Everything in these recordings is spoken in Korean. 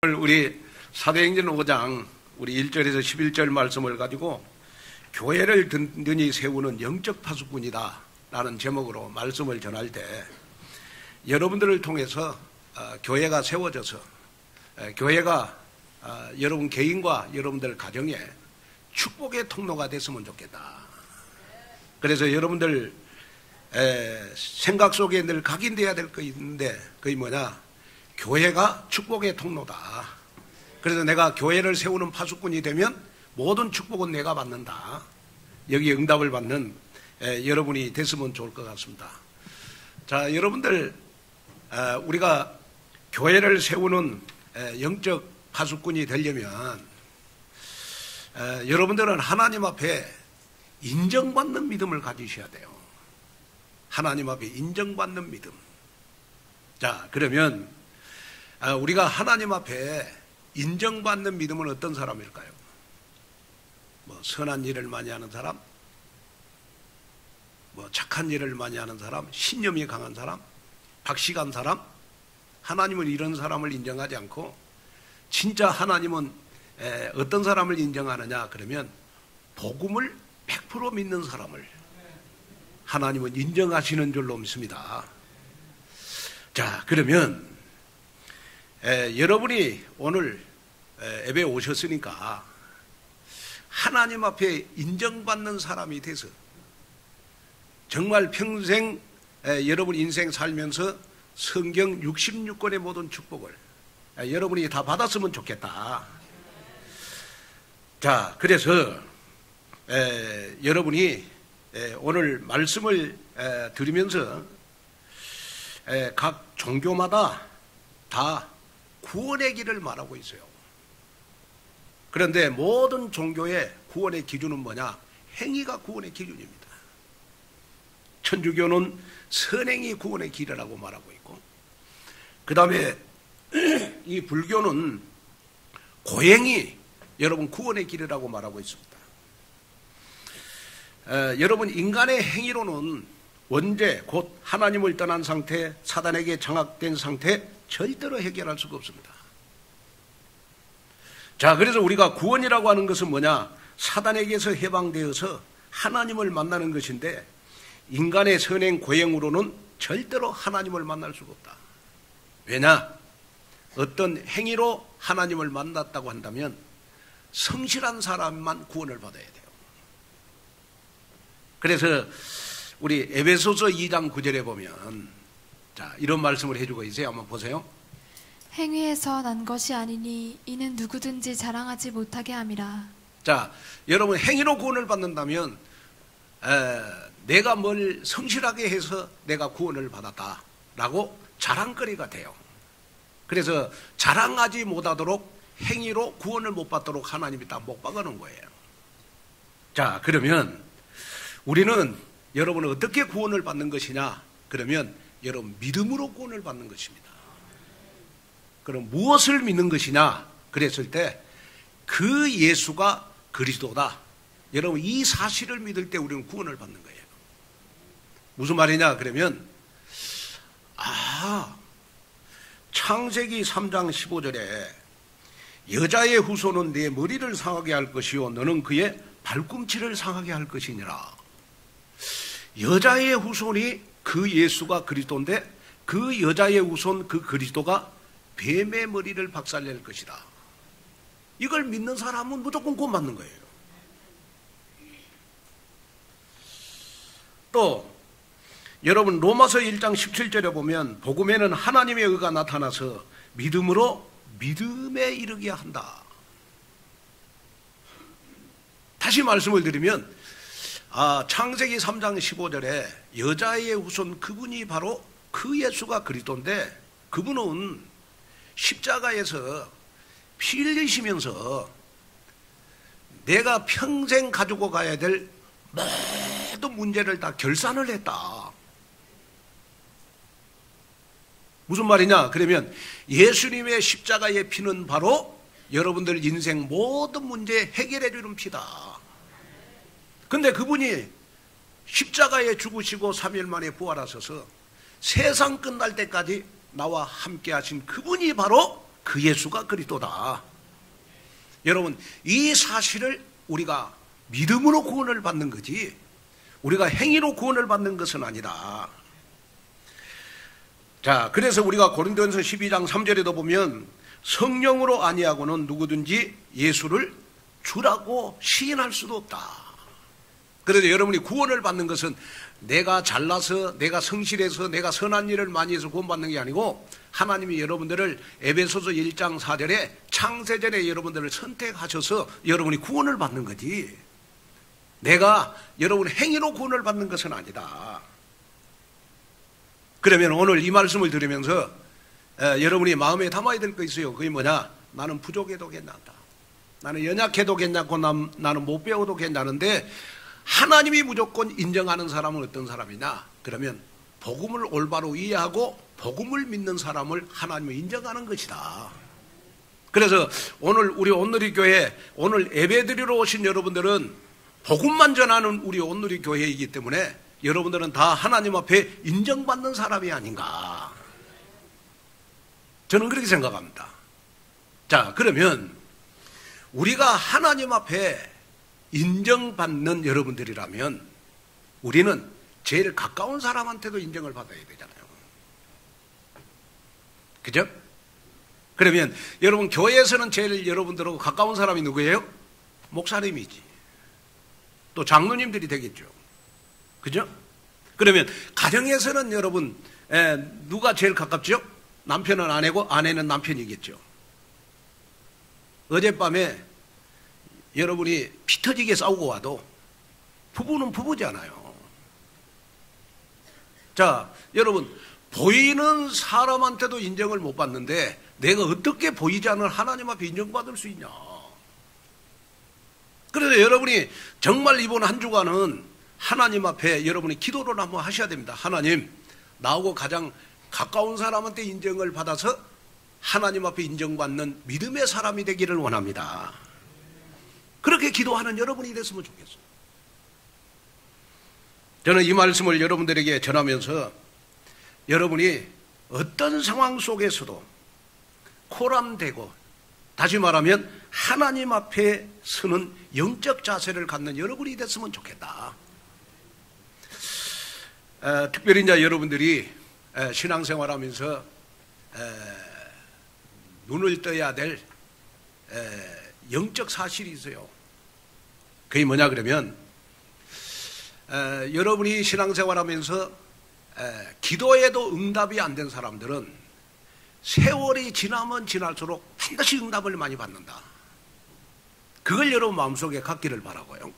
우리 사도행전 5장 우리 1절에서 11절 말씀을 가지고 교회를 든든히 세우는 영적 파수꾼이다 라는 제목으로 말씀을 전할 때 여러분들을 통해서 교회가 세워져서 교회가 여러분 개인과 여러분들 가정에 축복의 통로가 됐으면 좋겠다. 그래서 여러분들 생각 속에 늘 각인되어야 될 거 있는데 그게 뭐냐? 교회가 축복의 통로다. 그래서 내가 교회를 세우는 파수꾼이 되면 모든 축복은 내가 받는다. 여기에 응답을 받는 여러분이 됐으면 좋을 것 같습니다. 자, 여러분들 우리가 교회를 세우는 영적 파수꾼이 되려면 여러분들은 하나님 앞에 인정받는 믿음을 가지셔야 돼요. 하나님 앞에 인정받는 믿음. 자, 그러면 우리가 하나님 앞에 인정받는 믿음은 어떤 사람일까요? 뭐 선한 일을 많이 하는 사람, 뭐 착한 일을 많이 하는 사람, 신념이 강한 사람, 박식한 사람. 하나님은 이런 사람을 인정하지 않고 진짜 하나님은 어떤 사람을 인정하느냐 그러면 복음을 100% 믿는 사람을 하나님은 인정하시는 줄로 믿습니다. 자, 그러면 여러분이 오늘 예배에 오셨으니까 하나님 앞에 인정받는 사람이 돼서 정말 평생 여러분 인생 살면서 성경 66권의 모든 축복을 여러분이 다 받았으면 좋겠다. 자, 그래서 여러분이 오늘 말씀을 들으면서 각 종교마다 다 구원의 길을 말하고 있어요. 그런데 모든 종교의 구원의 기준은 뭐냐? 행위가 구원의 기준입니다. 천주교는 선행이 구원의 길이라고 말하고 있고, 그 다음에 이 불교는 고행이 여러분 구원의 길이라고 말하고 있습니다. 여러분 인간의 행위로는 원죄 곧 하나님을 떠난 상태, 사단에게 장악된 상태 절대로 해결할 수가 없습니다. 자, 그래서 우리가 구원이라고 하는 것은 뭐냐? 사단에게서 해방되어서 하나님을 만나는 것인데 인간의 선행 고행으로는 절대로 하나님을 만날 수가 없다. 왜냐? 어떤 행위로 하나님을 만났다고 한다면 성실한 사람만 구원을 받아야 돼요. 그래서 우리 에베소서 2장 9절에 보면 자, 이런 말씀을 해주고 있어요. 한번 보세요. 행위에서 난 것이 아니니 이는 누구든지 자랑하지 못하게 함이라. 자, 여러분 행위로 구원을 받는다면 내가 뭘 성실하게 해서 내가 구원을 받았다라고 자랑거리가 돼요. 그래서 자랑하지 못하도록 행위로 구원을 못 받도록 하나님이 딱 못 박아놓은 거예요. 자, 그러면 우리는 여러분은 어떻게 구원을 받는 것이냐? 그러면 여러분 믿음으로 구원을 받는 것입니다. 그럼 무엇을 믿는 것이냐? 그랬을 때 그 예수가 그리스도다. 여러분 이 사실을 믿을 때 우리는 구원을 받는 거예요. 무슨 말이냐? 그러면 창세기 3장 15절에 여자의 후손은 네 머리를 상하게 할 것이요 너는 그의 발꿈치를 상하게 할 것이니라. 여자의 후손이 그 예수가 그리스도인데 그 여자의 후손 그 그리스도가 뱀의 머리를 박살낼 것이다. 이걸 믿는 사람은 무조건 구원받는 거예요. 또 여러분 로마서 1장 17절에 보면 복음에는 하나님의 의가 나타나서 믿음으로 믿음에 이르게 한다. 다시 말씀을 드리면 창세기 3장 15절에 여자의 후손 그분이 바로 그 예수가 그리스도인데 그분은 십자가에서 피 흘리시면서 내가 평생 가지고 가야 될 모든 문제를 다 결산을 했다. 무슨 말이냐? 그러면 예수님의 십자가의 피는 바로 여러분들 인생 모든 문제 해결해 주는 피다. 근데 그분이 십자가에 죽으시고 3일 만에 부활하셔서 세상 끝날 때까지 나와 함께 하신 그분이 바로 그 예수가 그리스도다. 여러분, 이 사실을 우리가 믿음으로 구원을 받는 거지 우리가 행위로 구원을 받는 것은 아니다. 자, 그래서 우리가 고린도전서 12장 3절에도 보면 성령으로 아니하고는 누구든지 예수를 주라고 시인할 수도 없다. 그래서 여러분이 구원을 받는 것은 내가 잘나서, 내가 성실해서, 내가 선한 일을 많이 해서 구원받는 게 아니고 하나님이 여러분들을 에베소서 1장 4절에 창세전에 여러분들을 선택하셔서 여러분이 구원을 받는 거지 내가 여러분 행위로 구원을 받는 것은 아니다. 그러면 오늘 이 말씀을 들으면서 여러분이 마음에 담아야 될 거 있어요. 그게 뭐냐? 나는 부족해도 괜찮다. 나는 연약해도 괜찮고 나는 못 배워도 괜찮은데 하나님이 무조건 인정하는 사람은 어떤 사람이냐? 그러면 복음을 올바로 이해하고 복음을 믿는 사람을 하나님이 인정하는 것이다. 그래서 오늘 우리 온누리 교회 오늘 예배드리러 오신 여러분들은 복음만 전하는 우리 온누리 교회이기 때문에 여러분들은 다 하나님 앞에 인정받는 사람이 아닌가. 저는 그렇게 생각합니다. 자, 그러면 우리가 하나님 앞에 인정받는 여러분들이라면 우리는 제일 가까운 사람한테도 인정을 받아야 되잖아요. 그죠? 그러면 여러분 교회에서는 제일 여러분들하고 가까운 사람이 누구예요? 목사님이지. 또 장로님들이 되겠죠. 그죠? 그러면 가정에서는 여러분 누가 제일 가깝죠? 남편은 아내고 아내는 남편이겠죠. 어젯밤에 여러분이 피 터지게 싸우고 와도 부부는 부부잖아요. 자, 여러분 보이는 사람한테도 인정을 못 받는데 내가 어떻게 보이지 않는 하나님 앞에 인정받을 수 있냐. 그래서 여러분이 정말 이번 한 주간은 하나님 앞에 여러분이 기도를 한번 하셔야 됩니다. 하나님, 나하고 가장 가까운 사람한테 인정을 받아서 하나님 앞에 인정받는 믿음의 사람이 되기를 원합니다. 그렇게 기도하는 여러분이 됐으면 좋겠어요. 저는 이 말씀을 여러분들에게 전하면서 여러분이 어떤 상황 속에서도 코람되고 다시 말하면 하나님 앞에 서는 영적 자세를 갖는 여러분이 됐으면 좋겠다. 특별히 이제 여러분들이 신앙생활하면서 눈을 떠야 될 영적 사실이 있어요. 그게 뭐냐 그러면 여러분이 신앙생활하면서 기도에도 응답이 안 된 사람들은 세월이 지나면 지날수록 반드시 응답을 많이 받는다. 그걸 여러분 마음속에 갖기를 바라고요.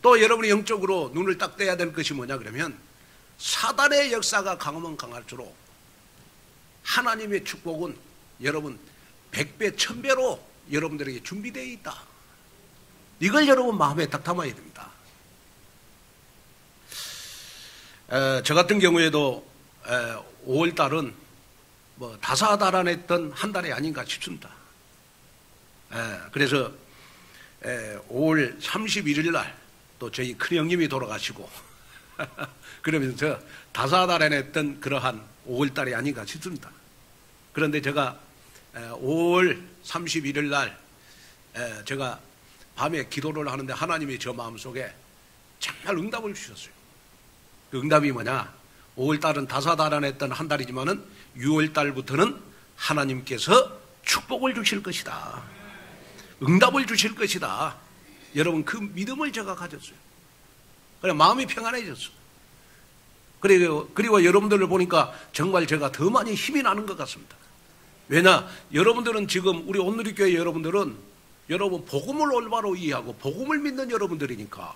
또 여러분이 영적으로 눈을 딱 떼야 될 것이 뭐냐 그러면 사단의 역사가 강하면 강할수록 하나님의 축복은 여러분 100배, 1000배로 여러분들에게 준비되어 있다. 이걸 여러분 마음에 딱 담아야 됩니다. 저 같은 경우에도 5월달은 뭐 다사다난했던 한 달이 아닌가 싶습니다. 그래서 5월 31일 날 또 저희 큰형님이 돌아가시고 그러면서 다사다난했던 그러한 5월달이 아닌가 싶습니다. 그런데 제가 5월 31일 날 제가 밤에 기도를 하는데 하나님이 저 마음속에 정말 응답을 주셨어요. 그 응답이 뭐냐? 5월달은 다사다난했던 한 달이지만은 6월달부터는 하나님께서 축복을 주실 것이다. 응답을 주실 것이다. 여러분 그 믿음을 제가 가졌어요. 그래 마음이 평안해졌어요. 그리고 여러분들을 보니까 정말 제가 더 많이 힘이 나는 것 같습니다. 왜냐? 여러분들은 지금 우리 온누리교회 여러분들은 여러분 복음을 올바로 이해하고 복음을 믿는 여러분들이니까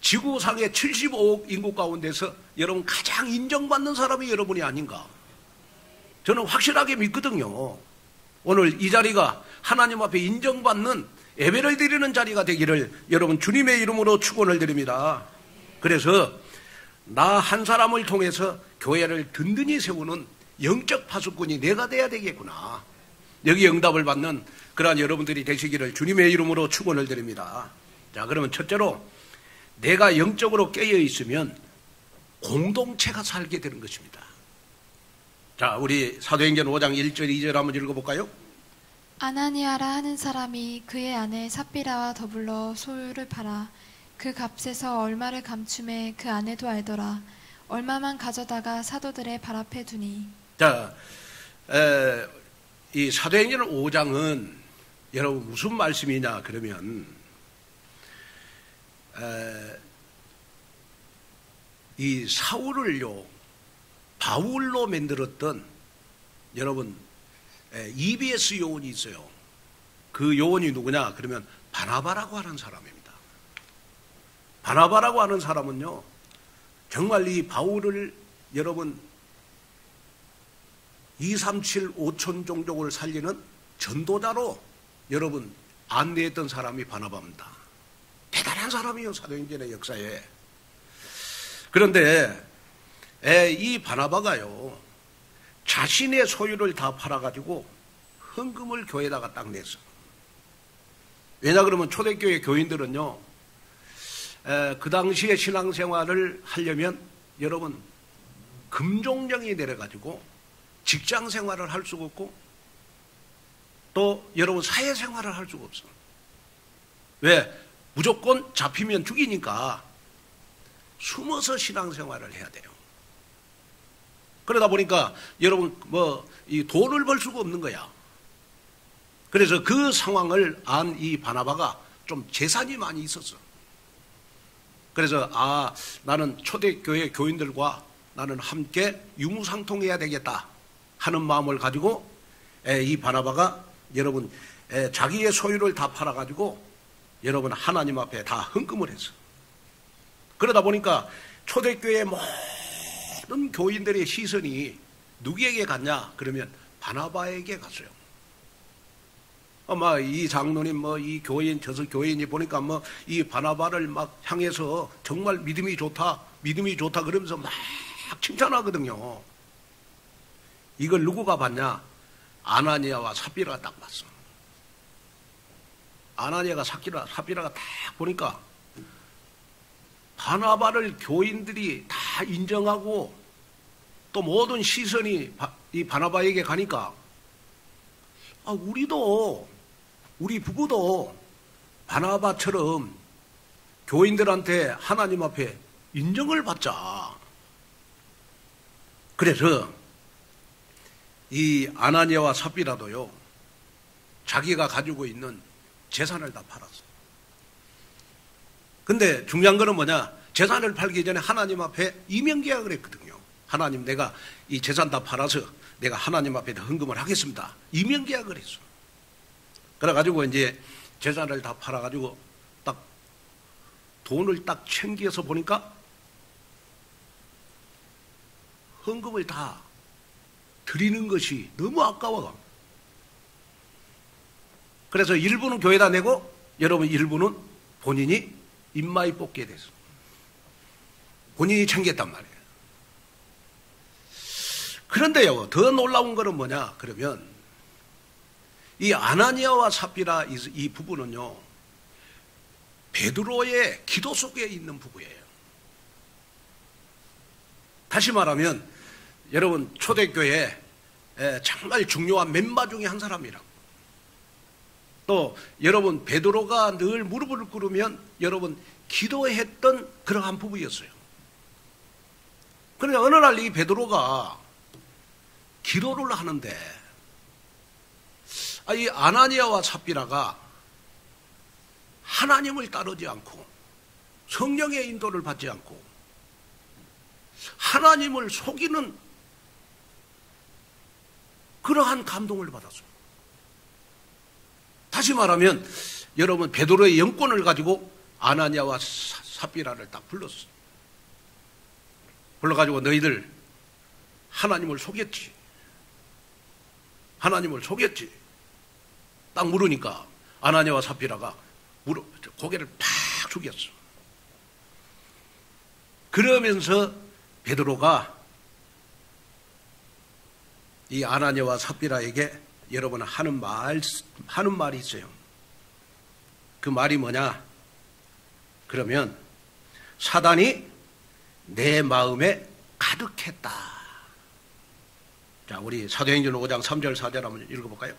지구상의 75억 인구 가운데서 여러분 가장 인정받는 사람이 여러분이 아닌가. 저는 확실하게 믿거든요. 오늘 이 자리가 하나님 앞에 인정받는 예배를 드리는 자리가 되기를 여러분 주님의 이름으로 축원을 드립니다. 그래서 나 한 사람을 통해서 교회를 든든히 세우는 영적 파수꾼이 내가 돼야 되겠구나. 여기 응답을 받는 그러한 여러분들이 되시기를 주님의 이름으로 축원을 드립니다. 자, 그러면 첫째로 내가 영적으로 깨어 있으면 공동체가 살게 되는 것입니다. 자, 우리 사도행전 5장 1절 2절 한번 읽어볼까요? 아나니아라 하는 사람이 그의 아내 삽비라와 더불어 소유를 팔아 그 값에서 얼마를 감춤해 그 아내도 알더라. 얼마만 가져다가 사도들의 발 앞에 두니. 자, 이 사도행전 5장은 여러분 무슨 말씀이냐 그러면 이 사울을요 바울로 만들었던 여러분 EBS 요원이 있어요. 그 요원이 누구냐 그러면 바나바라고 하는 사람입니다. 바나바라고 하는 사람은요 정말 이 바울을 여러분 237 5천 종족을 살리는 전도자로 여러분 안내했던 사람이 바나바입니다. 대단한 사람이에요 사도행전의 역사에. 그런데 이 바나바가요 자신의 소유를 다 팔아가지고 헌금을 교회에다가 딱 냈어. 왜냐 그러면 초대교회 교인들은요 그 당시에 신앙생활을 하려면 여러분 금종령이 내려가지고 직장생활을 할 수가 없고 또 여러분 사회생활을 할 수가 없어. 왜? 무조건 잡히면 죽이니까 숨어서 신앙생활을 해야 돼요. 그러다 보니까 여러분 이 돈을 벌 수가 없는 거야. 그래서 그 상황을 안 이 바나바가 좀 재산이 많이 있었어. 그래서 나는 초대교회 교인들과 나는 함께 유무상통해야 되겠다 하는 마음을 가지고 이 바나바가 여러분 자기의 소유를 다 팔아가지고 여러분 하나님 앞에 다 헌금을 했어. 그러다 보니까 초대교회 모든 교인들의 시선이 누구에게 갔냐 그러면 바나바에게 갔어요. 이 장로님 이 교인 저서 교인이 보니까 이 바나바를 막 향해서 정말 믿음이 좋다 그러면서 막 칭찬하거든요. 이걸 누구가 봤냐? 아나니아와 삽비라가 딱 봤어. 아나니아가 삽비라가 딱 보니까 바나바를 교인들이 다 인정하고 또 모든 시선이 이 바나바에게 가니까 우리 부부도 바나바처럼 교인들한테 하나님 앞에 인정을 받자. 그래서 이 아나니아와 삽비라도요 자기가 가지고 있는 재산을 다 팔았어. 근데 중요한 거는 뭐냐? 재산을 팔기 전에 하나님 앞에 이명계약을 했거든요. 하나님 내가 이 재산 다 팔아서 내가 하나님 앞에 헌금을 하겠습니다. 이명계약을 했어. 그래가지고 이제 재산을 다 팔아가지고 딱 돈을 딱 챙겨서 보니까 헌금을 다 드리는 것이 너무 아까워. 그래서 일부는 교회에다 내고 여러분 일부는 본인이 입마이 뽑게 됐어. 본인이 챙겼단 말이에요. 그런데요 더 놀라운 거는 뭐냐 그러면 이 아나니아와 삽비라 이 부부는요 베드로의 기도 속에 있는 부부예요. 다시 말하면 여러분 초대교회 정말 중요한 멤버 중에 한 사람이라고. 또 여러분 베드로가 늘 무릎을 꿇으면 여러분 기도했던 그러한 부부였어요. 그런데 어느 날 이 베드로가 기도를 하는데 이 아나니아와 삽비라가 하나님을 따르지 않고 성령의 인도를 받지 않고 하나님을 속이는 그러한 감동을 받았어요. 다시 말하면 여러분 베드로의 영권을 가지고 아나니아와 삽비라를 딱 불렀어. 불러가지고 너희들 하나님을 속였지. 하나님을 속였지. 딱 물으니까 아나니아와 삽비라가 고개를 팍 숙였어. 그러면서 베드로가 이 아나니아와 삽비라에게 여러분 하는 말이 있어요. 그 말이 뭐냐? 그러면 사단이 내 마음에 가득했다. 자, 우리 사도행전 5장 3절 4절 한번 읽어볼까요?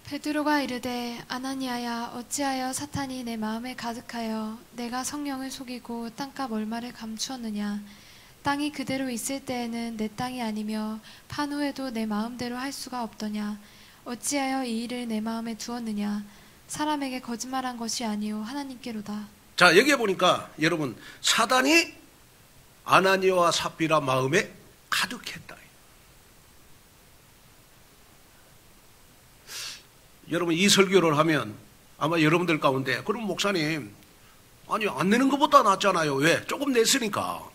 베드로가 이르되 아나니아야 어찌하여 사탄이 내 마음에 가득하여 내가 성령을 속이고 땅값 얼마를 감추었느냐. 땅이 그대로 있을 때에는 내 땅이 아니며 판 후에도 내 마음대로 할 수가 없더냐. 어찌하여 이 일을 내 마음에 두었느냐. 사람에게 거짓말한 것이 아니요 하나님께로다. 자, 여기에 보니까 여러분 사단이 아나니아와 삽비라 마음에 가득했다. 여러분 이 설교를 하면 아마 여러분들 가운데 그럼 목사님 아니 안 내는 것보다 낫잖아요. 왜? 조금 냈으니까.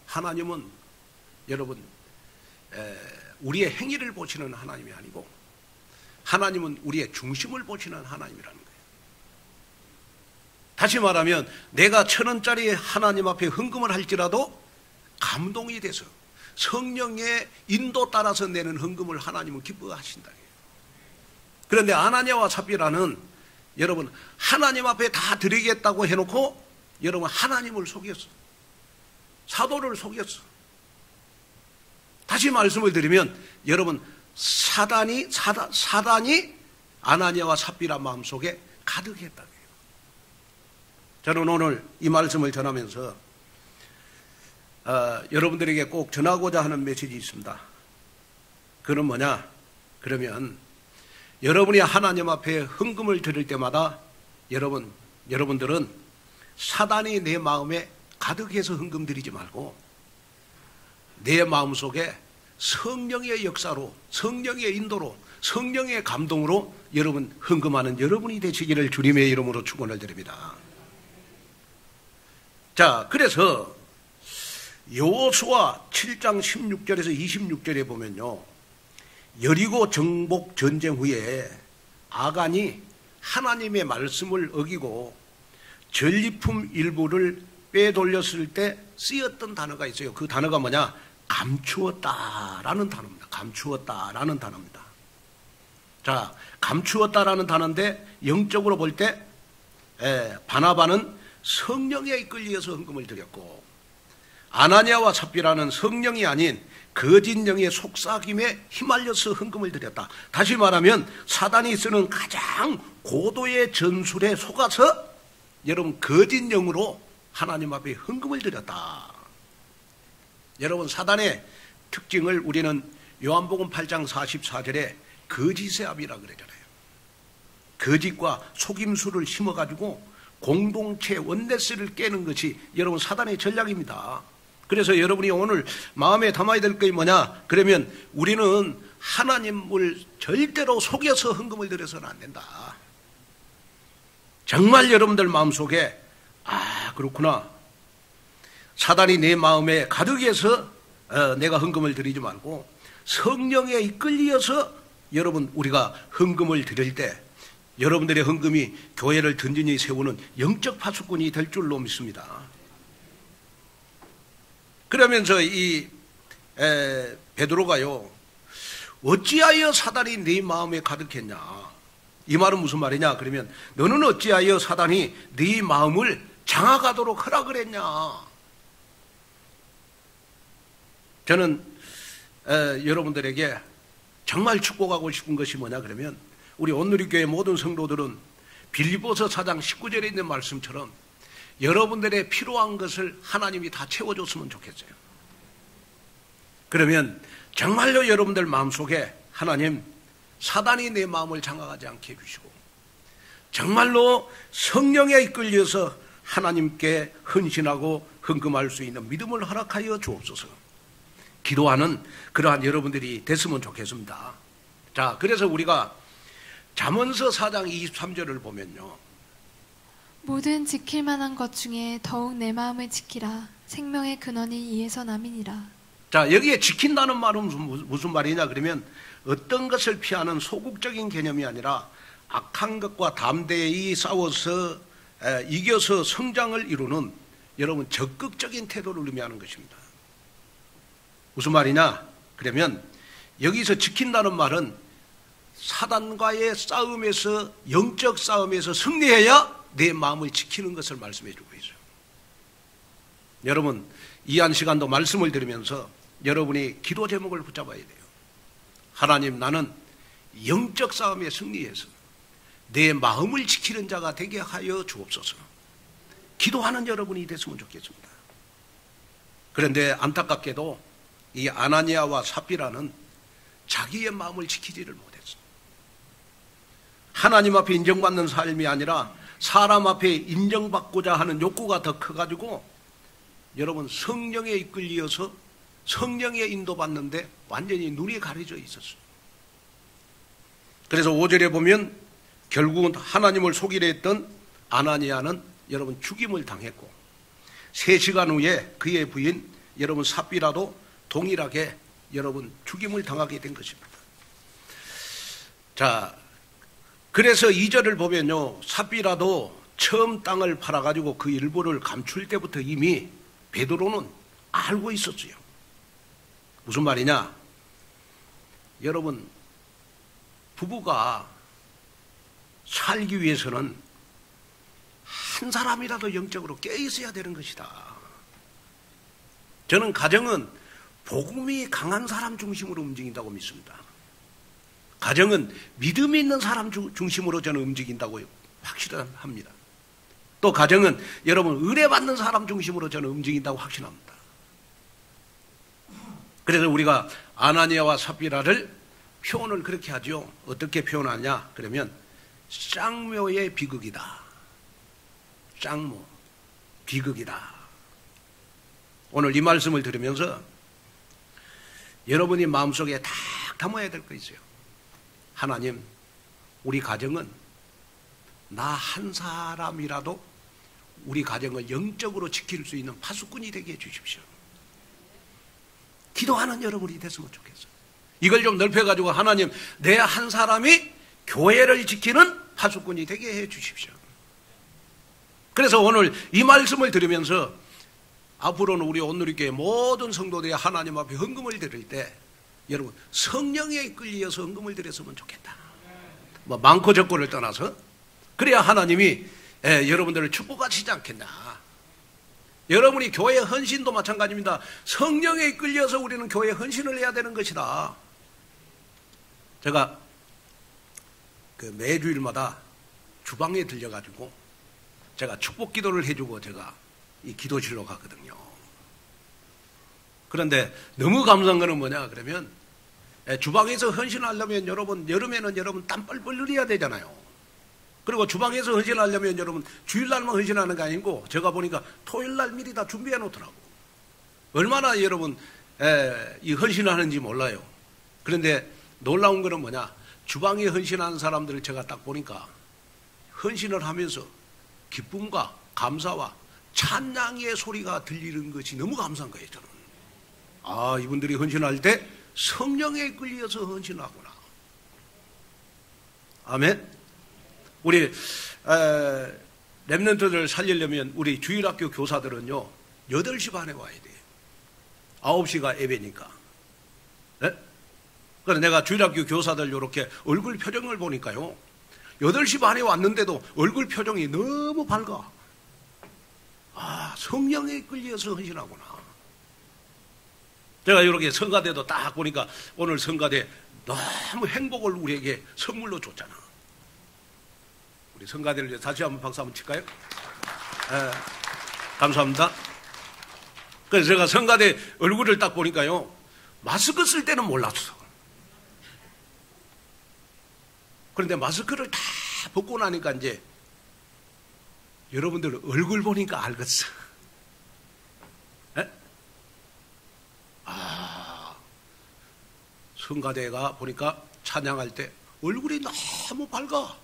하나님은 여러분 우리의 행위를 보시는 하나님이 아니고 하나님은 우리의 중심을 보시는 하나님이라는 거예요. 다시 말하면 내가 1,000원짜리 하나님 앞에 헌금을 할지라도 감동이 돼서 성령의 인도 따라서 내는 헌금을 하나님은 기뻐하신다. 그런데 아나니아와 삽비라는 여러분 하나님 앞에 다 드리겠다고 해놓고 여러분 하나님을 속였어. 사도를 속였어. 다시 말씀을 드리면 여러분 사단이 아나니아와 삽비라 마음속에 가득했다. 저는 오늘 이 말씀을 전하면서 여러분들에게 꼭 전하고자 하는 메시지 있습니다. 그건 뭐냐? 그러면 여러분이 하나님 앞에 헌금을 드릴 때마다 여러분들은 사단이 내 마음에 가득해서 헌금 드리지 말고 내 마음속에 성령의 역사로, 성령의 인도로, 성령의 감동으로 여러분 헌금하는 여러분이 되시기를 주님의 이름으로 축원을 드립니다. 자, 그래서 여호수아 7장 16절에서 26절에 보면요, 여리고 정복 전쟁 후에 아간이 하나님의 말씀을 어기고 전리품 일부를 빼돌렸을 때 쓰였던 단어가 있어요. 그 단어가 뭐냐? 감추었다라는 단어입니다. 감추었다라는 단어입니다. 자, 감추었다라는 단어인데 영적으로 볼 때 바나바는 성령에 이끌려서 헌금을 드렸고 아나니아와 삽비라는 성령이 아닌 거짓 영의 속삭임에 휘말려서 헌금을 드렸다. 다시 말하면 사단이 쓰는 가장 고도의 전술에 속아서 여러분 거짓 영으로 하나님 앞에 헌금을 드렸다. 여러분 사단의 특징을 우리는 요한복음 8장 44절에 거짓의 압이라 그러잖아요. 거짓과 속임수를 심어가지고 공동체 원네스를 깨는 것이 여러분 사단의 전략입니다. 그래서 여러분이 오늘 마음에 담아야 될 것이 뭐냐? 그러면 우리는 하나님을 절대로 속여서 헌금을 드려서는 안 된다. 정말 여러분들 마음속에 그렇구나. 사단이 내 마음에 가득해서 내가 헌금을 드리지 말고 성령에 이끌려서 여러분 우리가 헌금을 드릴 때 여러분들의 헌금이 교회를 든든히 세우는 영적 파수꾼이 될 줄로 믿습니다. 그러면서 이 베드로가요, 어찌하여 사단이 네 마음에 가득했냐? 이 말은 무슨 말이냐? 그러면 너는 어찌하여 사단이 네 마음을 장악하도록 허락을 했냐? 저는 여러분들에게 정말 축복하고 싶은 것이 뭐냐 그러면 우리 온누리교회 모든 성도들은 빌립보서 4장 19절에 있는 말씀처럼 여러분들의 필요한 것을 하나님이 다 채워줬으면 좋겠어요. 그러면 정말로 여러분들 마음속에 하나님 사단이 내 마음을 장악하지 않게 해주시고 정말로 성령에 이끌려서 하나님께 헌신하고 헌금할 수 있는 믿음을 허락하여 주옵소서. 기도하는 그러한 여러분들이 됐으면 좋겠습니다. 자, 그래서 우리가 잠언서 4장 23절을 보면요, 모든 지킬 만한 것 중에 더욱 내 마음을 지키라. 생명의 근원이 이에서 남이니라. 자, 여기에 지킨다는 말은 무슨 말이냐 그러면 어떤 것을 피하는 소극적인 개념이 아니라 악한 것과 담대히 싸워서 이겨서 성장을 이루는 여러분 적극적인 태도를 의미하는 것입니다. 무슨 말이냐 그러면 여기서 지킨다는 말은 사단과의 싸움에서 영적 싸움에서 승리해야 내 마음을 지키는 것을 말씀해 주고 있어요. 여러분 이 한 시간도 말씀을 들으면서 여러분이 기도 제목을 붙잡아야 돼요. 하나님, 나는 영적 싸움에 승리해서 내 마음을 지키는 자가 되게 하여 주옵소서. 기도하는 여러분이 됐으면 좋겠습니다. 그런데 안타깝게도 이 아나니아와 삽비라는 자기의 마음을 지키지를 못했습니다. 하나님 앞에 인정받는 삶이 아니라 사람 앞에 인정받고자 하는 욕구가 더 커가지고 여러분 성령에 이끌려서 성령에 인도받는데 완전히 눈이 가려져 있었어요. 그래서 5절에 보면 결국은 하나님을 속이려 했던 아나니아는 여러분 죽임을 당했고 3시간 후에 그의 부인 여러분 삽비라도 동일하게 여러분 죽임을 당하게 된 것입니다. 자, 그래서 2절을 보면요, 삽비라도 처음 땅을 팔아가지고 그 일부를 감출 때부터 이미 베드로는 알고 있었어요. 무슨 말이냐? 여러분, 부부가 살기 위해서는 한 사람이라도 영적으로 깨어 있어야 되는 것이다. 저는 가정은 복음이 강한 사람 중심으로 움직인다고 믿습니다. 가정은 믿음이 있는 사람 중심으로 저는 움직인다고 확실합니다. 또 가정은 여러분 은혜받는 사람 중심으로 저는 움직인다고 확신합니다. 그래서 우리가 아나니아와 삽비라를 표현을 그렇게 하죠. 어떻게 표현하냐? 그러면 쌍묘의 비극이다. 쌍모, 비극이다. 오늘 이 말씀을 들으면서 여러분이 마음속에 딱 담아야 될 거 있어요. 하나님, 우리 가정은 나 한 사람이라도 우리 가정을 영적으로 지킬 수 있는 파수꾼이 되게 해주십시오. 기도하는 여러분이 됐으면 좋겠어요. 이걸 좀 넓혀가지고 하나님, 내 한 사람이 교회를 지키는 파수꾼이 되게 해주십시오. 그래서 오늘 이 말씀을 들으면서 앞으로는 우리 온누리교회 모든 성도들이 하나님 앞에 헌금을 드릴 때 여러분 성령에 이끌려서 헌금을 드렸으면 좋겠다. 뭐 많고 적고를 떠나서 그래야 하나님이 여러분들을 축복하시지 않겠나. 여러분이 교회 헌신도 마찬가지입니다. 성령에 이끌려서 우리는 교회 헌신을 해야 되는 것이다. 제가 그 매주일마다 주방에 들려가지고 제가 축복 기도를 해주고 제가 이 기도실로 가거든요. 그런데 너무 감사한 거는 뭐냐 그러면 주방에서 헌신하려면 여러분 여름에는 여러분 땀 뻘뻘 흘려야 되잖아요. 그리고 주방에서 헌신하려면 여러분 주일날만 헌신하는 게 아니고 제가 보니까 토요일날 미리 다 준비해 놓더라고. 얼마나 여러분 이 헌신을 하는지 몰라요. 그런데 놀라운 거는 뭐냐, 주방에 헌신하는 사람들을 제가 딱 보니까 헌신을 하면서 기쁨과 감사와 찬양의 소리가 들리는 것이 너무 감사한 거예요. 저는 이분들이 헌신할 때 성령에 이끌려서 헌신하구나. 아멘. 우리 렘넌트들을 살리려면 우리 주일학교 교사들은요 8시 반에 와야 돼요. 9시가 예배니까. 네? 그래서 내가 주일학교 교사들 이렇게 얼굴 표정을 보니까요 8시 반에 왔는데도 얼굴 표정이 너무 밝아. 성령에 이끌려서 헌신하구나. 제가 이렇게 성가대도 딱 보니까 오늘 성가대 너무 행복을 우리에게 선물로 줬잖아. 우리 성가대를 위해 다시 한번 박수 한번 칠까요? 감사합니다. 그래서 제가 성가대 얼굴을 딱 보니까요 마스크 쓸 때는 몰랐어. 그런데 마스크를 다 벗고 나니까 이제 여러분들 얼굴 보니까 알겠어. 성가대가 보니까 찬양할 때 얼굴이 너무 밝아.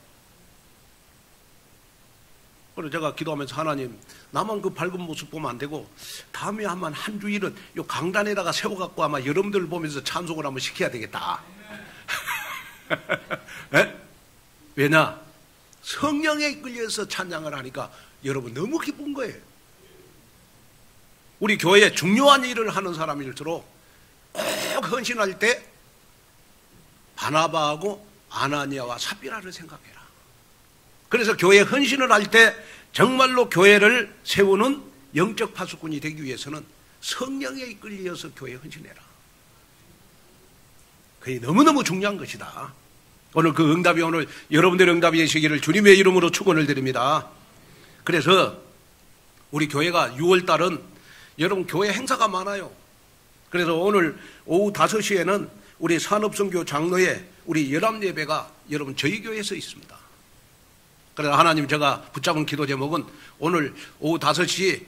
그래서 제가 기도하면서 하나님, 나만 그 밝은 모습 보면 안 되고 다음에 한 주일은 요 강단에다가 세워갖고 아마 여러분들 보면서 찬송을 한번 시켜야 되겠다. 왜냐? 성령에 이끌려서 찬양을 하니까 여러분 너무 기쁜 거예요. 우리 교회에 중요한 일을 하는 사람일수록 꼭 헌신할 때 바나바하고 아나니아와 삽비라를 생각해라. 그래서 교회 헌신을 할 때 정말로 교회를 세우는 영적 파수꾼이 되기 위해서는 성령에 이끌려서 교회 헌신해라. 그게 너무너무 중요한 것이다. 오늘 그 응답이 오늘 여러분들의 응답이 되시기를 주님의 이름으로 축원을 드립니다. 그래서 우리 교회가 6월달은 여러분 교회 행사가 많아요. 그래서 오늘 오후 5시에는 우리 산업선교 장로회 우리 열합예배가 여러분 저희 교회에서 있습니다. 그래서 하나님 제가 붙잡은 기도 제목은 오늘 오후 5시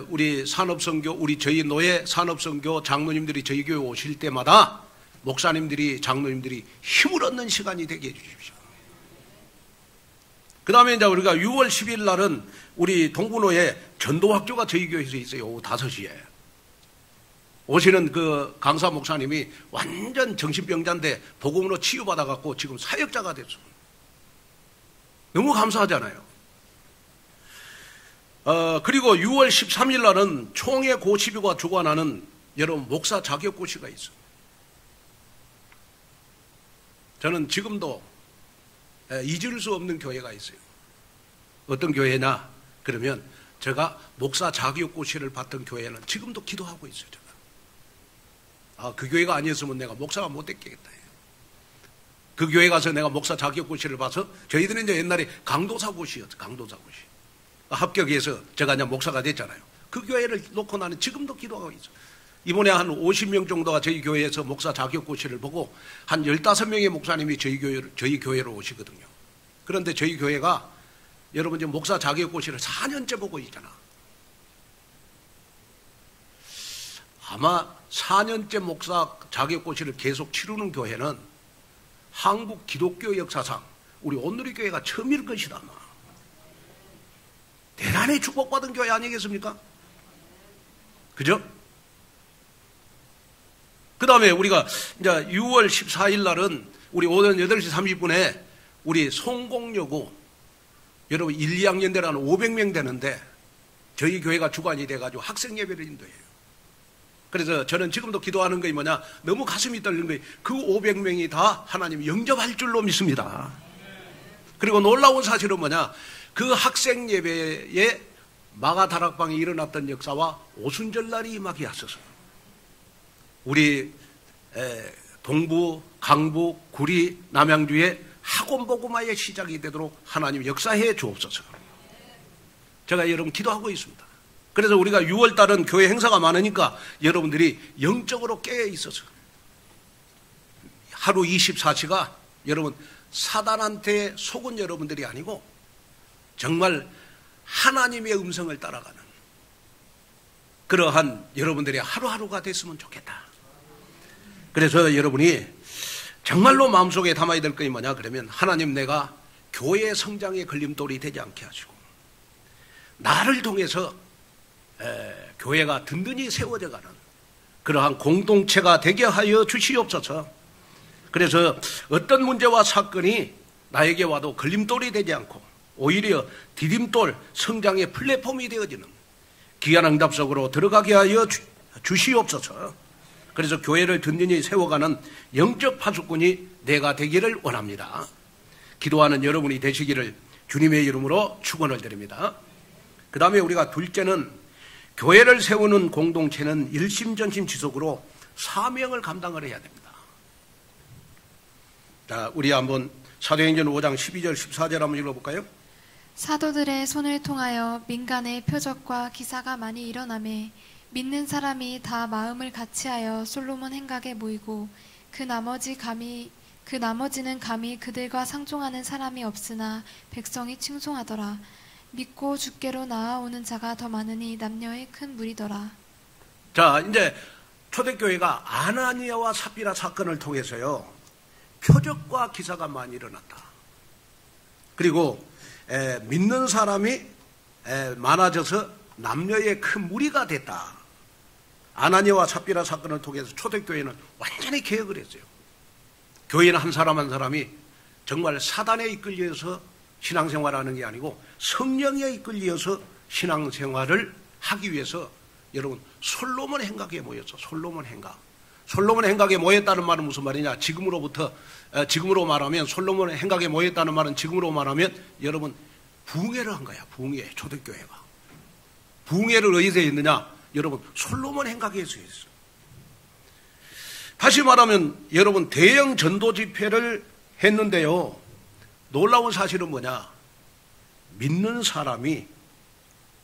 우리 산업선교 우리 저희 노예 산업선교 장로님들이 저희 교회 오실 때마다 목사님들이 장로님들이 힘을 얻는 시간이 되게 해주십시오. 그 다음에 이제 우리가 6월 10일 날은 우리 동부노예 전도학교가 저희 교회에서 있어요. 오후 5시에. 오시는 그 강사 목사님이 완전 정신병자인데 복음으로 치유받아갖고 지금 사역자가 됐어. 너무 감사하잖아요. 그리고 6월 13일 날은 총회 고시비가 주관하는 여러분 목사 자격고시가 있어요. 저는 지금도 잊을 수 없는 교회가 있어요. 어떤 교회냐? 그러면 제가 목사 자격고시를 받던 교회는 지금도 기도하고 있어요. 제가. 그 교회가 아니었으면 내가 목사가 못 됐겠다. 그 교회 가서 내가 목사 자격고시를 봐서 저희들은 이제 옛날에 강도사고시였어요. 강도사고시. 합격해서 제가 그냥 목사가 됐잖아요. 그 교회를 놓고 나는 지금도 기도하고 있어요. 이번에 한 50명 정도가 저희 교회에서 목사 자격고시를 보고 한 15명의 목사님이 저희 교회로 오시거든요. 그런데 저희 교회가 여러분 지금 목사 자격고시를 4년째 보고 있잖아. 아마 4년째 목사 자격고시를 계속 치르는 교회는 한국 기독교 역사상 우리 온누리 교회가 처음일 것이다. 아마. 대단히 축복받은 교회 아니겠습니까? 그죠? 그 다음에 우리가 이제 6월 14일 날은 우리 오전 8시 30분에 우리 성공여고 여러분 1, 2학년 되는 500명 되는데 저희 교회가 주관이 돼가지고 학생 예배를 인도해요. 그래서 저는 지금도 기도하는 것이 뭐냐, 너무 가슴이 떨리는 거예요. 그 500명이 다 하나님 영접할 줄로 믿습니다. 그리고 놀라운 사실은 뭐냐, 그 학생 예배에 마가다락방에 일어났던 역사와 오순절날이 임하게 하소서. 우리 동부, 강북, 구리, 남양주에 학원복음화의 시작이 되도록 하나님 역사해 주옵소서. 제가 여러분 기도하고 있습니다. 그래서 우리가 6월달은 교회 행사가 많으니까 여러분들이 영적으로 깨어 있어서 하루 24시가 여러분 사단한테 속은 여러분들이 아니고 정말 하나님의 음성을 따라가는 그러한 여러분들이 하루하루가 됐으면 좋겠다. 그래서 여러분이 정말로 마음속에 담아야 될 것이 뭐냐 그러면 하나님, 내가 교회 성장의 걸림돌이 되지 않게 하시고 나를 통해서 교회가 든든히 세워져가는 그러한 공동체가 되게 하여 주시옵소서. 그래서 어떤 문제와 사건이 나에게 와도 걸림돌이 되지 않고 오히려 디딤돌 성장의 플랫폼이 되어지는 귀한 응답 속으로 들어가게 하여 주시옵소서. 그래서 교회를 든든히 세워가는 영적 파수꾼이 내가 되기를 원합니다. 기도하는 여러분이 되시기를 주님의 이름으로 축원을 드립니다. 그 다음에 우리가 둘째는 교회를 세우는 공동체는 일심전심 지속으로 사명을 감당을 해야 됩니다. 자, 우리 한번 사도행전 5장 12절 14절 한번 읽어볼까요? 사도들의 손을 통하여 민간의 표적과 기사가 많이 일어나매 믿는 사람이 다 마음을 같이하여 솔로몬 행각에 모이고 그 나머지는 감히 그들과 상종하는 사람이 없으나 백성이 칭송하더라. 믿고 주께로 나아오는 자가 더 많으니 남녀의 큰 무리더라. 자, 이제 초대교회가 아나니아와 삽비라 사건을 통해서요, 표적과 기사가 많이 일어났다. 그리고 믿는 사람이 많아져서 남녀의 큰 무리가 됐다. 아나니아와 삽비라 사건을 통해서 초대교회는 완전히 개혁을 했어요. 교회는 한 사람 한 사람이 정말 사단에 이끌려서 신앙생활하는 게 아니고 성령에 이끌려서 신앙생활을 하기 위해서 여러분 솔로몬 행각에 모였어. 솔로몬 행각. 솔로몬 행각에 모였다는 말은 무슨 말이냐? 지금으로 말하면 솔로몬 행각에 모였다는 말은 지금으로 말하면 여러분 부흥회를 한 거야. 부흥회. 초대교회가. 부흥회를 어디서 했느냐? 여러분 솔로몬 행각에서 했어. 다시 말하면 여러분 대형 전도 집회를 했는데요. 놀라운 사실은 뭐냐? 믿는 사람이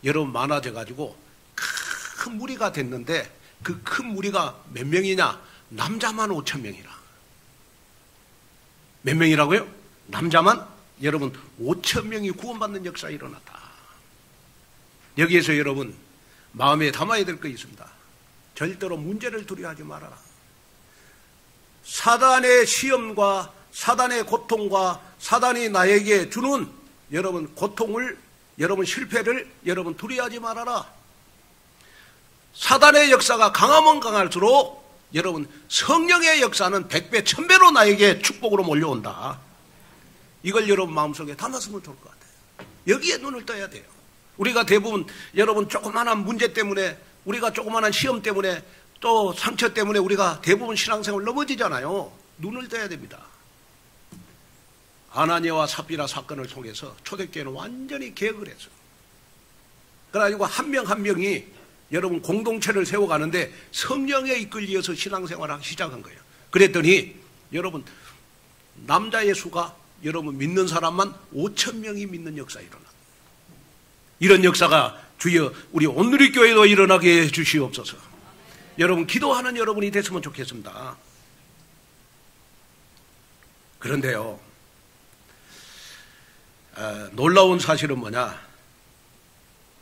여러분 많아져 가지고 큰 무리가 됐는데 그 큰 무리가 몇 명이냐? 남자만 5천 명이라. 몇 명이라고요? 남자만 여러분 5천 명이 구원받는 역사가 일어났다. 여기에서 여러분 마음에 담아야 될 거 있습니다. 절대로 문제를 두려워하지 말아라. 사단의 시험과 사단의 고통과 사단이 나에게 주는 여러분 고통을, 여러분 실패를 여러분 두려워하지 말아라. 사단의 역사가 강하면 강할수록 여러분 성령의 역사는 100배 1000배로 나에게 축복으로 몰려온다. 이걸 여러분 마음속에 담았으면 좋을 것 같아요. 여기에 눈을 떠야 돼요. 우리가 대부분 여러분 조그마한 문제 때문에, 우리가 조그마한 시험 때문에, 또 상처 때문에 우리가 대부분 신앙생활 넘어지잖아요. 눈을 떠야 됩니다. 아나니아와 삽비라 사건을 통해서 초대교회는 완전히 개혁을 했어요. 그래가지고 한 명 한 명이 여러분 공동체를 세워가는데 성령에 이끌려서 신앙생활을 하기 시작한 거예요. 그랬더니 여러분 남자의 수가 여러분 믿는 사람만 5천 명이 믿는 역사가 일어나. 이런 역사가 주여 우리 온누리 교회도 일어나게 해 주시옵소서. 여러분 기도하는 여러분이 됐으면 좋겠습니다. 그런데요, 놀라운 사실은 뭐냐?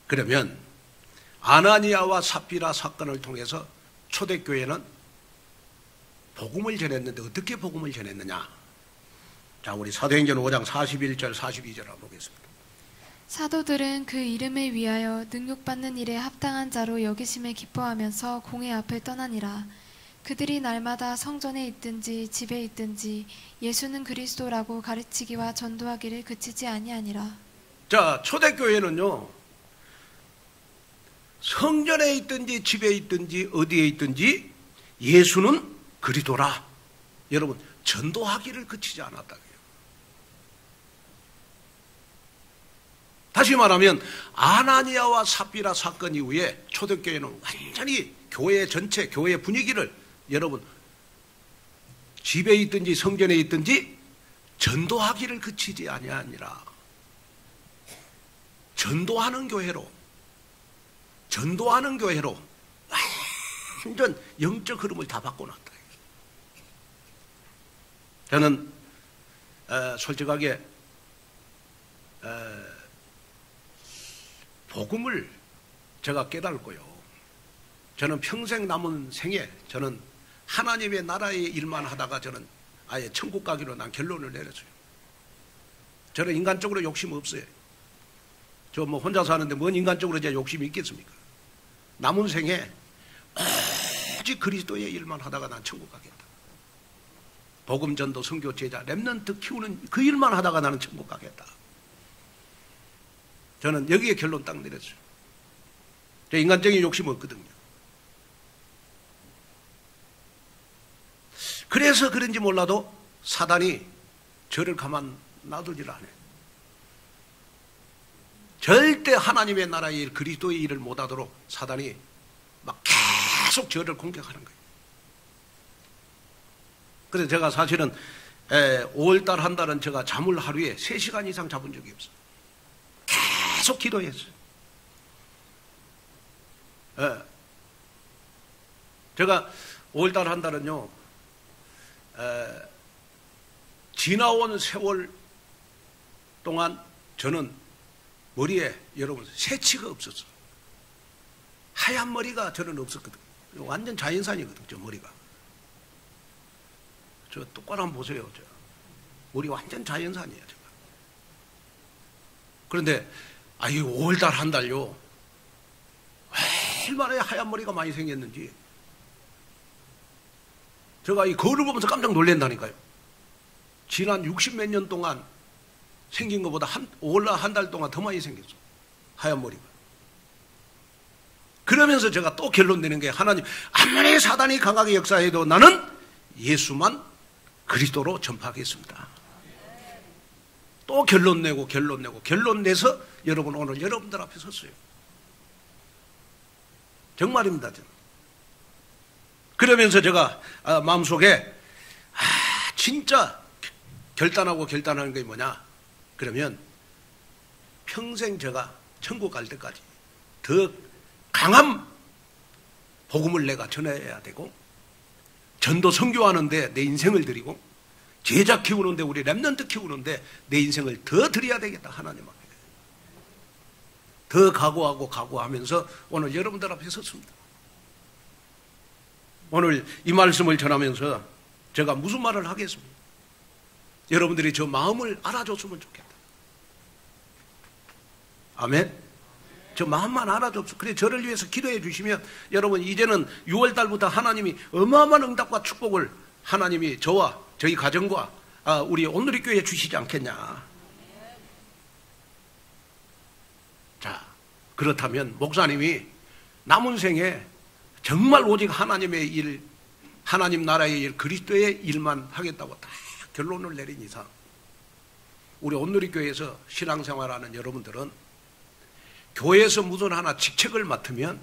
그러면 아나니아와 삽비라 사건을 통해서 초대교회는 복음을 전했는데 어떻게 복음을 전했느냐? 자, 우리 사도행전 5장 41절 42절 한번 보겠습니다. 사도들은 그 이름을 위하여 능욕받는 일에 합당한 자로 여기심에 기뻐하면서 공회 앞을 떠나니라. 그들이 날마다 성전에 있든지 집에 있든지 예수는 그리스도라고 가르치기와 전도하기를 그치지 아니하니라. 자, 초대교회는요, 성전에 있든지 집에 있든지 어디에 있든지 예수는 그리스도라. 여러분 전도하기를 그치지 않았다. 다시 말하면 아나니아와 삽비라 사건 이후에 초대교회는 완전히 교회 전체, 교회 분위기를 여러분 집에 있든지 성전에 있든지 전도하기를 그치지 아니하니라. 전도하는 교회로 완전 영적 흐름을 다 바꿔놨다. 저는 솔직하게 복음을 제가 깨달고요, 저는 평생 남은 생에 저는 하나님의 나라의 일만 하다가 저는 아예 천국 가기로 난 결론을 내렸어요. 저는 인간적으로 욕심 없어요. 저 뭐 혼자 사는데 뭔 인간적으로 제 욕심이 있겠습니까? 남은 생에 오직 그리스도의 일만 하다가 난 천국 가겠다. 복음 전도 선교 제자 렘넌트 키우는 그 일만 하다가 나는 천국 가겠다. 저는 여기에 결론 딱 내렸어요. 저 인간적인 욕심 없거든요. 그래서 그런지 몰라도 사단이 저를 가만 놔두질 않아요. 절대 하나님의 나라의 일, 그리스도의 일을 못하도록 사단이 막 계속 저를 공격하는 거예요. 그래서 제가 사실은 5월달 한 달은 제가 잠을 하루에 3시간 이상 잡은 적이 없어요. 계속 기도했어요. 제가 5월달 한 달은요, 지나온 세월 동안 저는 머리에 여러분 새치가 없었어요. 하얀 머리가 저는 없었거든요. 완전 자연산이거든요, 저 머리가. 저 똑바로 한번 보세요. 저 머리 완전 자연산이에요, 제가. 그런데 이 5월달 한 달요, 얼마나 하얀 머리가 많이 생겼는지 제가 이 거울을 보면서 깜짝 놀란다니까요. 지난 60몇 년 동안 생긴 것보다 5월날 한 달 동안 더 많이 생겼어, 하얀 머리가. 그러면서 제가 또 결론 내는 게, 하나님 아무리 사단이 강하게 역사해도 나는 예수만 그리스도로 전파하겠습니다. 또 결론 내고 결론 내서 여러분 오늘 여러분들 앞에 섰어요. 정말입니다. 저는. 그러면서 제가 마음속에 진짜 결단하는 게 뭐냐? 그러면 평생 제가 천국 갈 때까지 더 강한 복음을 내가 전해야 되고, 전도 선교하는데 내 인생을 드리고, 제자 키우는데, 우리 렘넌트 키우는데 내 인생을 더 드려야 되겠다. 하나님 앞에 더 각오하면서 오늘 여러분들 앞에 섰습니다. 오늘 이 말씀을 전하면서 제가 무슨 말을 하겠습니까? 여러분들이 저 마음을 알아줬으면 좋겠다. 아멘. 저 마음만 알아줬어. 그래, 저를 위해서 기도해 주시면 여러분, 이제는 6월 달부터 하나님이 어마어마한 응답과 축복을 하나님이 저와 저희 가정과 우리 온누리 교회에 주시지 않겠냐. 자, 그렇다면 목사님이 남은 생에 정말 오직 하나님의 일, 하나님 나라의 일, 그리스도의 일만 하겠다고 딱 결론을 내린 이상, 우리 온누리 교회에서 신앙생활하는 여러분들은 교회에서 무슨 하나 직책을 맡으면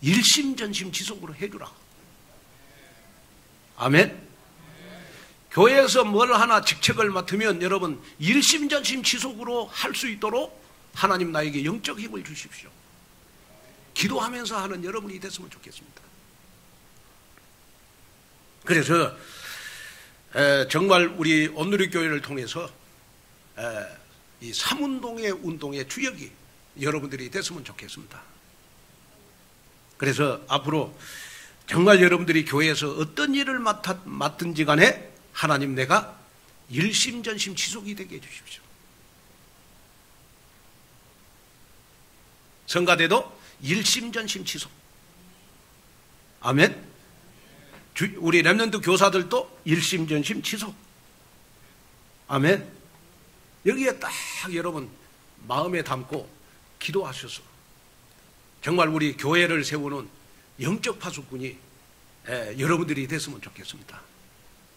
일심전심 지속으로 해주라. 아멘. 교회에서 뭘 하나 직책을 맡으면 여러분 일심전심 지속으로 할 수 있도록 하나님 나에게 영적 힘을 주십시오. 기도하면서 하는 여러분이 됐으면 좋겠습니다. 그래서 정말 우리 온누리 교회를 통해서 이 삼운동의 운동의 주역이 여러분들이 됐으면 좋겠습니다. 그래서 앞으로 정말 여러분들이 교회에서 어떤 일을 맡든지 간에 하나님 내가 일심전심 지속이 되게 해주십시오. 성가대도 일심전심 지속. 아멘. 우리 렘넌트 교사들도 일심전심 지속. 아멘. 여기에 딱 여러분 마음에 담고 기도하셔서 정말 우리 교회를 세우는 영적 파수꾼이 여러분들이 됐으면 좋겠습니다.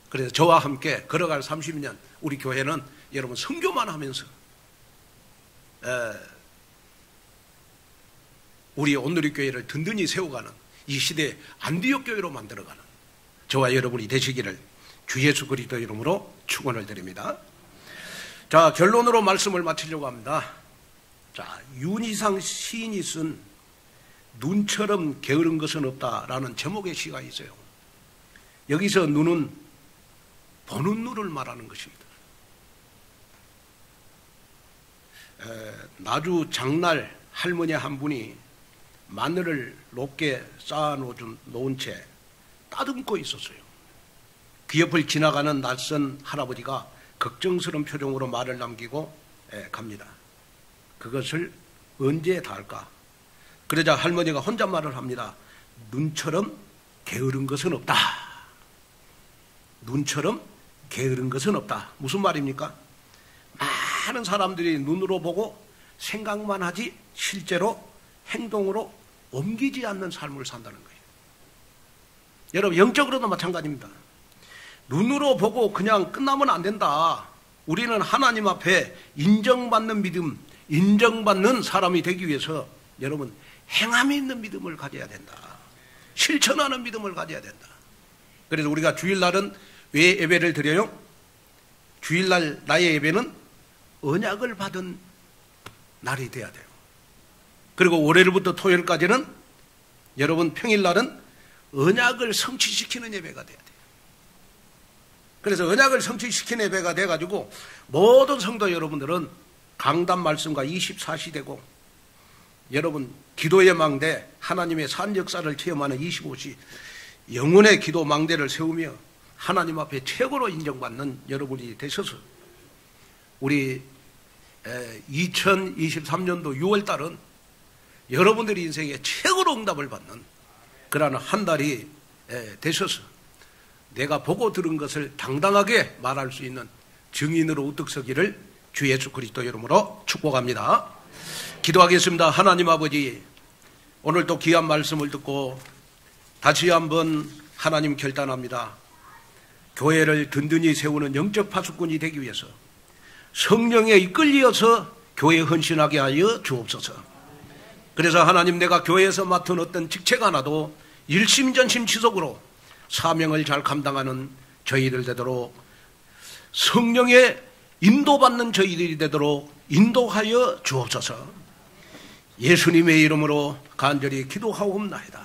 그래서 저와 함께 걸어갈 30년 우리 교회는 여러분 선교만 하면서 우리 온누리 교회를 든든히 세워가는 이 시대의 안디옥 교회로 만들어가는 저와 여러분이 되시기를 주 예수 그리스도 이름으로 축원을 드립니다. 자, 결론으로 말씀을 마치려고 합니다. 자, 윤희상 시인이 쓴 눈처럼 게으른 것은 없다라는 제목의 시가 있어요. 여기서 눈은 보는 눈을 말하는 것입니다. 나주 장날 할머니 한 분이 마늘을 높게 쌓아놓은 채 따듬고 있었어요. 그 옆을 지나가는 낯선 할아버지가 걱정스러운 표정으로 말을 남기고 갑니다. 그것을 언제 다 할까? 그러자 할머니가 혼잣말을 합니다. 눈처럼 게으른 것은 없다. 눈처럼 게으른 것은 없다. 무슨 말입니까? 많은 사람들이 눈으로 보고 생각만 하지 실제로 행동으로 옮기지 않는 삶을 산다는 거예요. 여러분, 영적으로도 마찬가지입니다. 눈으로 보고 그냥 끝나면 안 된다. 우리는 하나님 앞에 인정받는 믿음, 인정받는 사람이 되기 위해서 여러분 행함이 있는 믿음을 가져야 된다. 실천하는 믿음을 가져야 된다. 그래서 우리가 주일날은 왜 예배를 드려요? 주일날 나의 예배는 언약을 받은 날이 돼야 돼요. 그리고 월요일부터 토요일까지는 여러분 평일날은 언약을 성취시키는 예배가 돼야 돼요. 그래서 언약을 성취시키는 예배가 돼가지고 모든 성도 여러분들은 강단 말씀과 24시 되고 여러분 기도의 망대, 하나님의 산 역사를 체험하는 25시 영혼의 기도 망대를 세우며 하나님 앞에 최고로 인정받는 여러분이 되셔서 우리 2023년도 6월달은 여러분들이 인생에 최고로 응답을 받는 그러한 한 달이 되셔서 내가 보고 들은 것을 당당하게 말할 수 있는 증인으로 우뚝 서기를 주 예수 그리스도 이름으로 축복합니다. 기도하겠습니다. 하나님 아버지, 오늘 또 귀한 말씀을 듣고 다시 한번 하나님 결단합니다. 교회를 든든히 세우는 영적 파수꾼이 되기 위해서 성령에 이끌려서 교회에 헌신하게 하여 주옵소서. 그래서 하나님, 내가 교회에서 맡은 어떤 직책 하나도 일심전심 지속으로 사명을 잘 감당하는 저희들 되도록 성령에 인도받는 저희들이 되도록 인도하여 주옵소서. 예수님의 이름으로 간절히 기도하옵나이다.